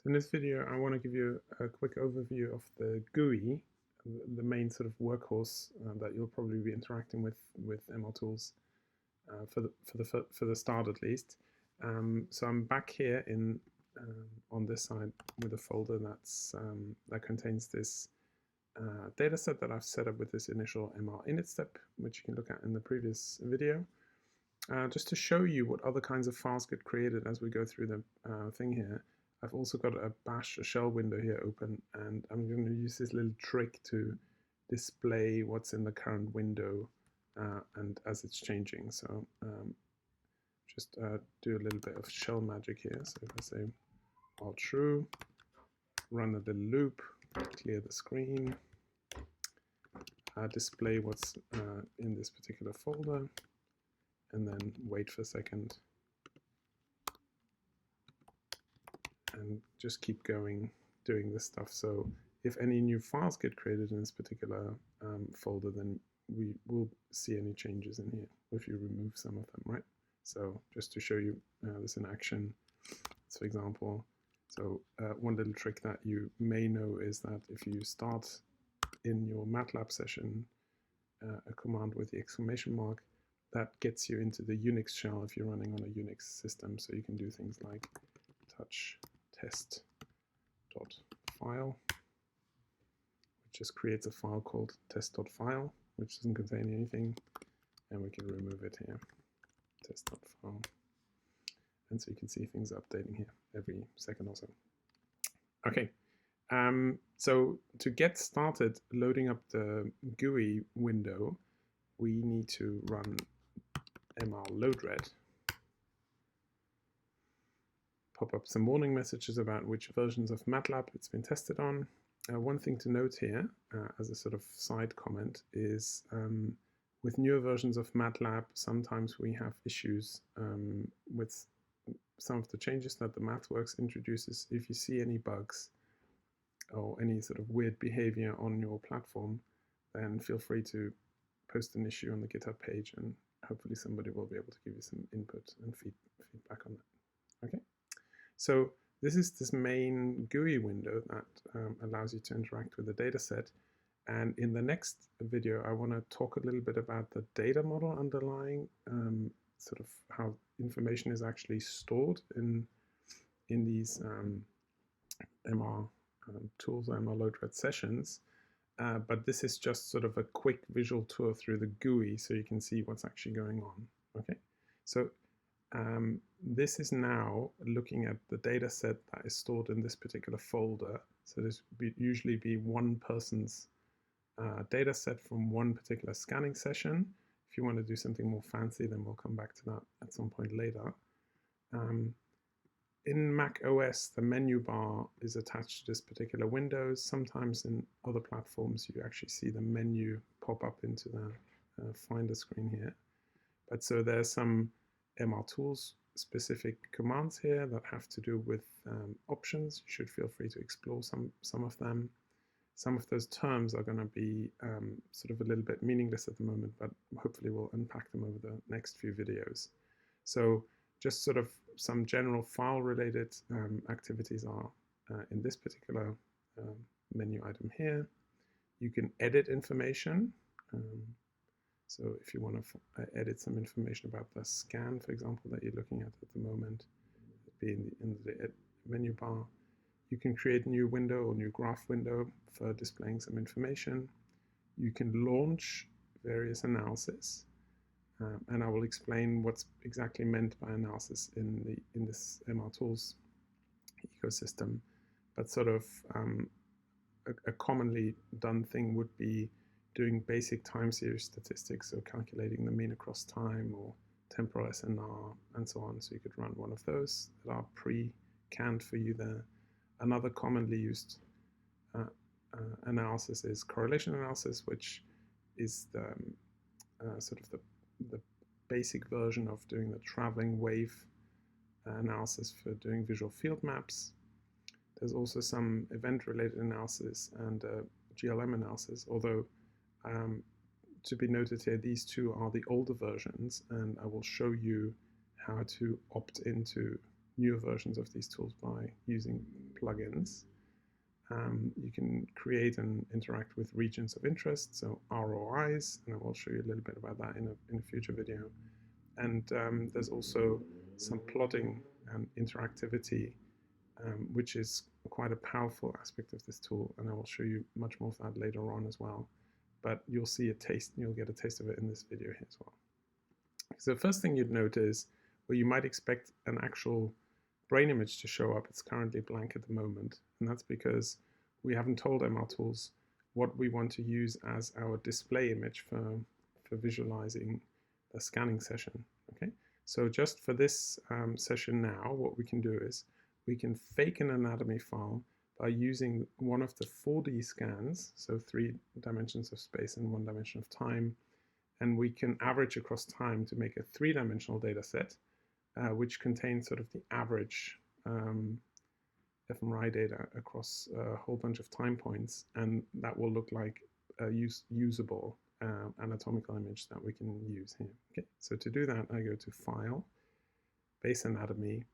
So in this video, I want to give you a quick overview of the GUI, the main sort of workhorse that you'll probably be interacting with mrTools for the start at least. So I'm back here in on this side with a folder that contains this data set that I've set up with this initial MR init step, which you can look at in the previous video. Just to show you what other kinds of files get created as we go through the thing here. I've also got a bash, a shell window here open, and I'm going to use this little trick to display what's in the current window and as it's changing. So just do a little bit of shell magic here. So if I say all true, run a little loop, clear the screen, display what's in this particular folder, and then wait for a second. And just keep going doing this stuff. So if any new files get created in this particular folder, then we will see any changes in here if you remove some of them, right? So just to show you this in action, for example, so one little trick that you may know is that if you start in your MATLAB session a command with the exclamation mark, that gets you into the Unix shell if you're running on a Unix system. So you can do things like touch test.file, which just creates a file called test.file, which doesn't contain anything, and we can remove it here, test.file. And so you can see things updating here every second or so. Okay, so to get started loading up the GUI window, we need to run mrLoadRed. Pop up some warning messages about which versions of MATLAB it's been tested on. One thing to note here, as a sort of side comment, is with newer versions of MATLAB, sometimes we have issues with some of the changes that the MathWorks introduces. If you see any bugs or any sort of weird behavior on your platform, then feel free to post an issue on the GitHub page, and hopefully somebody will be able to give you some input and feedback on that. Okay. So this is this main GUI window that allows you to interact with the data set. And in the next video, I want to talk a little bit about the data model underlying sort of how information is actually stored in these mrTools or mrLoadRed sessions. But this is just sort of a quick visual tour through the GUI so you can see what's actually going on. Okay, so this is now looking at the data set that is stored in this particular folder. So this would usually be one person's data set from one particular scanning session. If you want to do something more fancy, then we'll come back to that at some point later. In Mac OS, the menu bar is attached to this particular window. Sometimes in other platforms, you actually see the menu pop up into the Finder screen here. But so there's some mrTools specific commands here that have to do with options. You should feel free to explore some of them. Some of those terms are going to be sort of a little bit meaningless at the moment, but hopefully we'll unpack them over the next few videos. So just sort of some general file-related activities are in this particular menu item here. You can edit information. So if you want to edit some information about the scan, for example, that you're looking at the moment, it'd be in the menu bar. You can create a new window or new graph window for displaying some information. You can launch various analysis, and I will explain what's exactly meant by analysis in this mrTools ecosystem. But sort of a commonly done thing would be doing basic time series statistics, so calculating the mean across time or temporal SNR and so on. So you could run one of those that are pre-canned for you there. Another commonly used analysis is correlation analysis, which is the sort of the basic version of doing the traveling wave analysis for doing visual field maps. There's also some event-related analysis and GLM analysis, although to be noted here, these two are the older versions, and I will show you how to opt into newer versions of these tools by using plugins. You can create and interact with regions of interest, so ROIs, and I will show you a little bit about that in a future video. And there's also some plotting and interactivity, which is quite a powerful aspect of this tool, and I will show you much more of that later on as well. But you'll get a taste of it in this video here as well. So the first thing you'd note is where you might expect an actual brain image to show up, it's currently blank at the moment, and that's because we haven't told mrTools what we want to use as our display image for visualizing the scanning session. Okay, so just for this session now, what we can do is we can fake an anatomy file by using one of the 4D scans, so 3 dimensions of space and 1 dimension of time, and we can average across time to make a 3-dimensional data set, which contains sort of the average fMRI data across a whole bunch of time points, and that will look like a usable anatomical image that we can use here. Okay, so to do that, I go to File, Base Anatomy,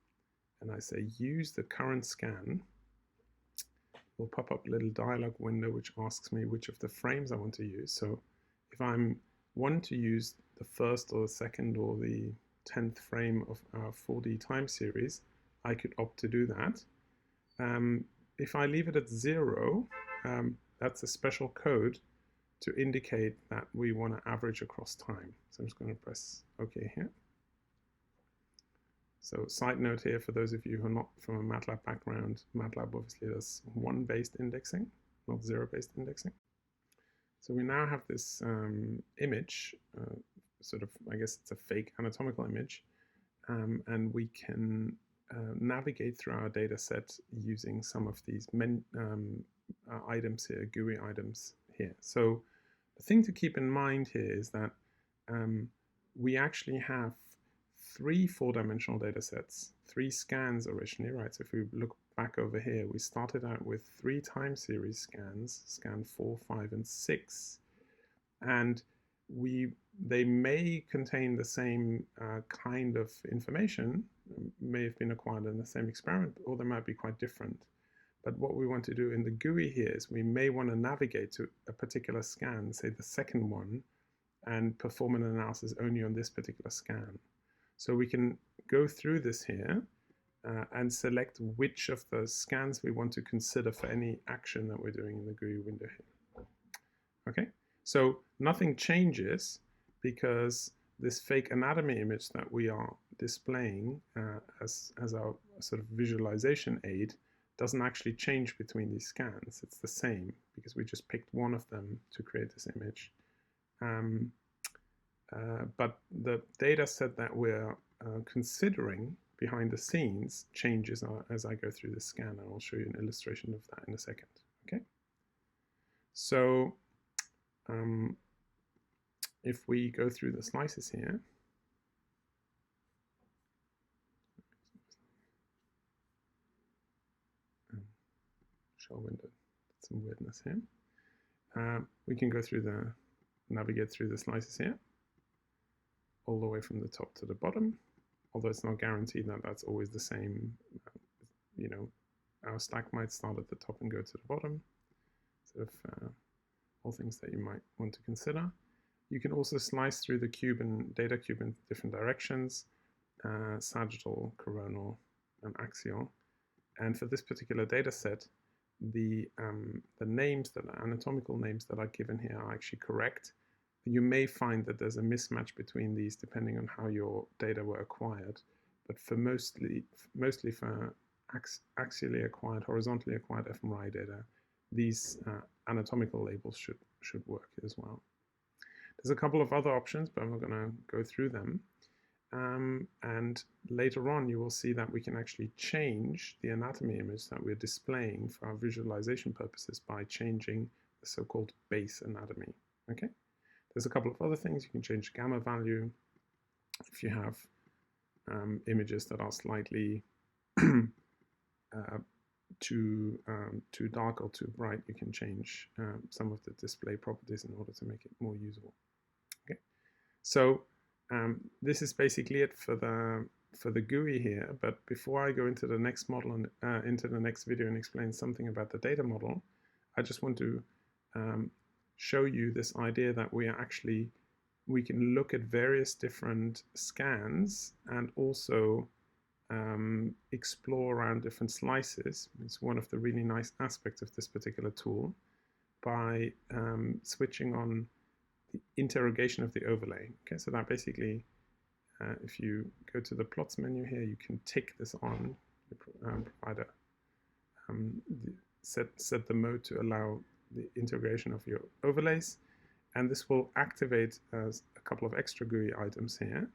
and I say Use the current scan. Will pop up a little dialog window which asks me which of the frames I want to use. So if I'm wanting to use the first or the second or the 10th frame of our 4D time series, I could opt to do that. If I leave it at 0, that's a special code to indicate that we want to average across time. So I'm just going to press OK here. So side note here, for those of you who are not from a MATLAB background, MATLAB obviously does 1-based indexing, not 0-based indexing. So we now have this image, sort of, I guess it's a fake anatomical image, and we can navigate through our data set using some of these items here, GUI items here. So the thing to keep in mind here is that we actually have 3 4-dimensional data sets, 3 scans originally, right? So if we look back over here, we started out with 3 time series scans, scan 4, 5, and 6, and they may contain the same kind of information, may have been acquired in the same experiment, or they might be quite different. But what we want to do in the GUI here is we may want to navigate to a particular scan, say the second one, and perform an analysis only on this particular scan. So we can go through this here and select which of the scans we want to consider for any action that we're doing in the GUI window here. Okay, so nothing changes because this fake anatomy image that we are displaying as our sort of visualization aid doesn't actually change between these scans. It's the same because we just picked one of them to create this image. But the data set that we're considering behind the scenes changes as I go through the scan, and I'll show you an illustration of that in a second. Okay, so if we go through the slices here, shell window, some weirdness here. We can go through navigate through the slices here, all the way from the top to the bottom, although it's not guaranteed that that's always the same. You know, our stack might start at the top and go to the bottom. Sort of all things that you might want to consider. You can also slice through the cube and data cube in different directions, sagittal, coronal, and axial. And for this particular data set, the names, the anatomical names that are given here are actually correct. You may find that there's a mismatch between these depending on how your data were acquired, but for mostly for axially acquired, horizontally acquired fMRI data, these anatomical labels should work as well. There's a couple of other options, but I'm not going to go through them. And later on, you will see that we can actually change the anatomy image that we're displaying for our visualization purposes by changing the so-called base anatomy. Okay. There's a couple of other things. You can change gamma value. If you have images that are slightly too dark or too bright, you can change some of the display properties in order to make it more usable. Okay, so this is basically it for the for the GUI here, but before I go into the next model and into the next video and explain something about the data model, I just want to show you this idea that we can look at various different scans and also explore around different slices. It's one of the really nice aspects of this particular tool by switching on the interrogation of the overlay. Okay, so that basically, if you go to the plots menu here, you can tick this on, provide set the mode to allow the integration of your overlays, and this will activate a couple of extra GUI items here,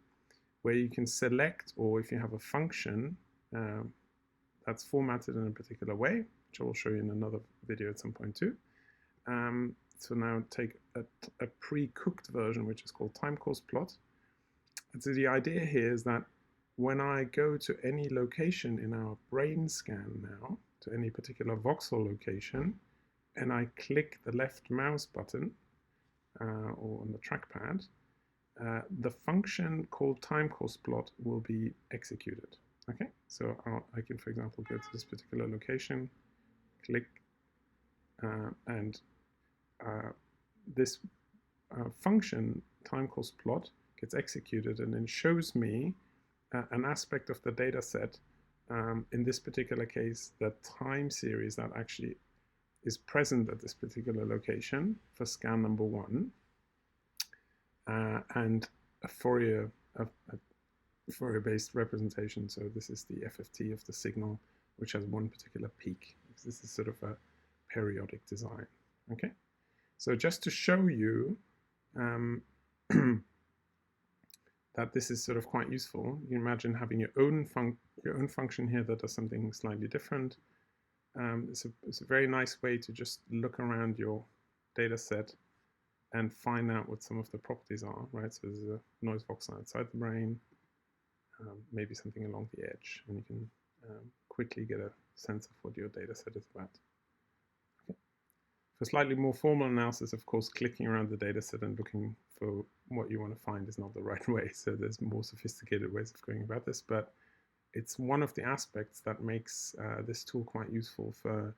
where you can select, or if you have a function that's formatted in a particular way, which I will show you in another video at some point too. So now take a pre-cooked version, which is called time course plot. And so the idea here is that when I go to any location in our brain scan now, to any particular voxel location, and I click the left mouse button or on the trackpad, the function called time course plot will be executed. Okay, so I can, for example, go to this particular location, click, and this function time course plot gets executed and then shows me an aspect of the data set, in this particular case, the time series that actually is present at this particular location for scan number 1, and a Fourier-based representation. So this is the FFT of the signal, which has one particular peak. This is sort of a periodic design. Okay, so just to show you that this is sort of quite useful, you can imagine having your own function here that does something slightly different. It's a very nice way to just look around your data set and find out what some of the properties are, right? So there's a noise voxel outside the brain, maybe something along the edge, and you can quickly get a sense of what your data set is about. Okay. For slightly more formal analysis, of course, clicking around the data set and looking for what you want to find is not the right way. So there's more sophisticated ways of going about this, but it's one of the aspects that makes this tool quite useful for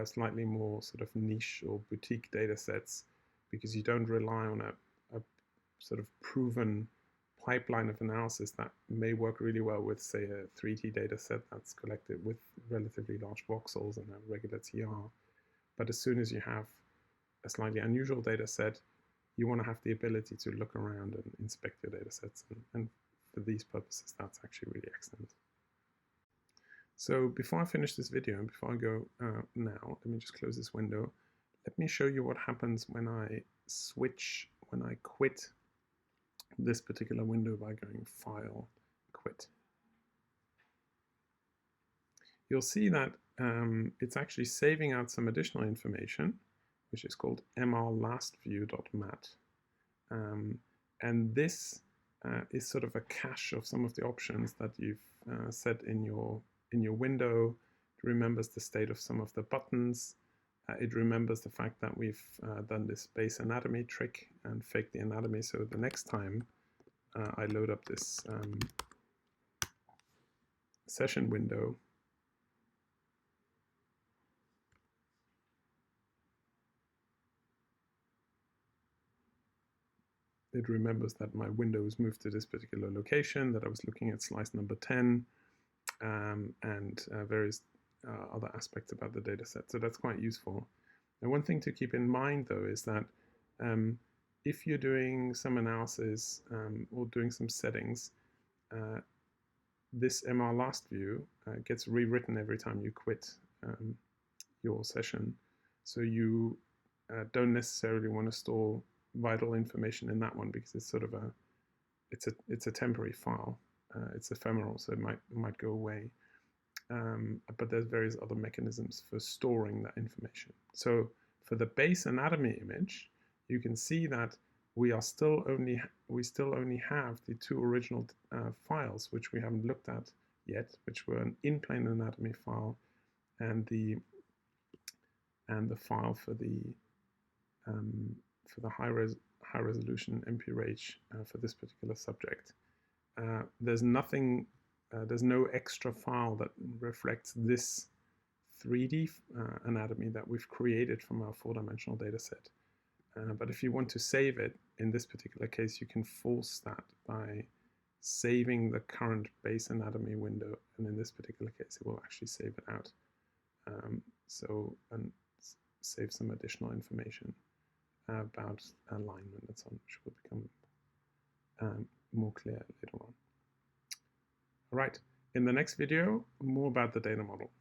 slightly more sort of niche or boutique data sets, because you don't rely on a sort of proven pipeline of analysis that may work really well with, say, a 3D data set that's collected with relatively large voxels and a regular TR. But as soon as you have a slightly unusual data set, you want to have the ability to look around and inspect your data sets. And for these purposes, that's actually really excellent. So before I finish this video, and before I go now, let me just close this window. Let me show you what happens when I quit this particular window by going File, Quit. You'll see that it's actually saving out some additional information, which is called mrLastView.mat. And this is sort of a cache of some of the options that you've set in your window. It remembers the state of some of the buttons. It remembers the fact that we've done this base anatomy trick and faked the anatomy. So the next time I load up this session window, it remembers that my window was moved to this particular location, that I was looking at slice number 10, and various other aspects about the data set. So that's quite useful. And one thing to keep in mind, though, is that if you're doing some analysis or doing some settings, this mrLastView gets rewritten every time you quit your session. So you don't necessarily want to store vital information in that one, because it's sort of it's a temporary file. It's ephemeral, so it might go away. But there's various other mechanisms for storing that information. So for the base anatomy image, you can see that we still only have the 2 original files, which we haven't looked at yet, which were an in-plane anatomy file and the file for the high resolution MPRH for this particular subject. there's nothing, there's no extra file that reflects this 3D anatomy that we've created from our 4-dimensional data set. But if you want to save it, in this particular case, you can force that by saving the current base anatomy window, and in this particular case, it will actually save it out. And save some additional information about alignment and so on, which will become more clear later on. All right, in the next video, more about the data model.